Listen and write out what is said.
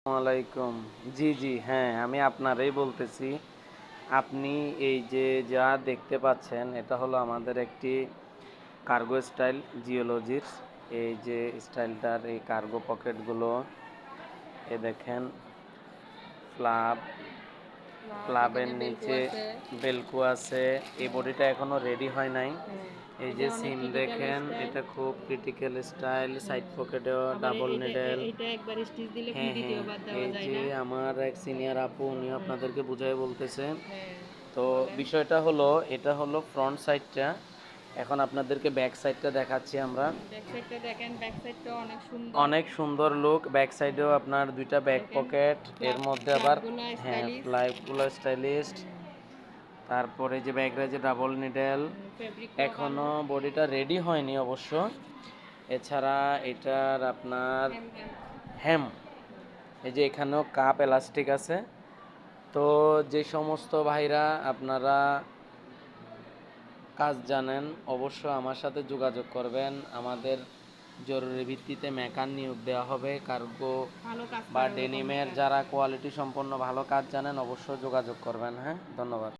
ওয়ালাইকুম। জি, জি, হ্যাঁ, আমি আপনারই বলতেছি। আপনি এই যে যা দেখতে পাচ্ছেন, এটা হলো আমাদের একটি কার্গো স্টাইল জিওলজির। এই যে স্টাইলটার এই কার্গো পকেটগুলো, দেখেন ফ্লাপ, ফ্লাবের এখানে বেলকো নিচে আছে। বেলকো আছে। এই বডিটা এখনো রেডি হয় নাই। হ্যাঁ, এই এটা যে অনেক সিম ক্রিটিক্যাল দেখেন, স্টাইল। এটা খুব ক্রিটিক্যাল স্টাইল। সাইড হুম। পকেটেও আবার ডাবল এটা নিডেল। এটা একবার স্টিচ দিলে হ্যাঁ, হ্যাঁ, দ্বিতীয়বার দেওয়া এই যায় যে না। আমার এক সিনিয়র আপু উনি হুম। আপনাদেরকে বুঝাই বলতেছে। হ্যাঁ, তো বলেন। বিষয়টা হলো, এটা হলো ফ্রন্ট সাইডটা। এখন আপনাদেরকে ব্যাক সাইডটা দেখাচ্ছি আমরা। ব্যাক সাইডটা দেখেন, ব্যাক সাইডটাও অনেক সুন্দর। অনেক সুন্দর লুক। ব্যাক সাইডেও আপনার দুইটা ব্যাক দেখেন পকেট, এর ফ্লাপ মধ্যে আবার ফ্লাপগুলো হ্যাঁ স্টাইলিশ। ফ্লাইগুলো স্টাইলিস্ট। হুম। তারপরে যে ব্যাগরা যে ডাবল নিডেল। ফেব্রিকটাও ভালো। এখনো বডিটা রেডি হয়নি অবশ্য। এছাড়া এটার আপনার হ্যাম হ্যাম। হ্যাম, এই যে এখানেও কাপ এলাস্টিক আছে। তো যে সমস্ত ভাইরা আপনারা কাজ জানেন, অবশ্য আমার সাথে যোগাযোগ করবেন। আমাদের জরুরি ভিত্তিতে মেকার নিয়োগ দেওয়া হবে। কার্গো ভালো কাজ বা করে ওরকম ডেনিমের মেকার। যারা কোয়ালিটি সম্পন্ন ভালো কাজ জানেন অবশ্যই যোগাযোগ করবেন। হ্যাঁ, ধন্যবাদ।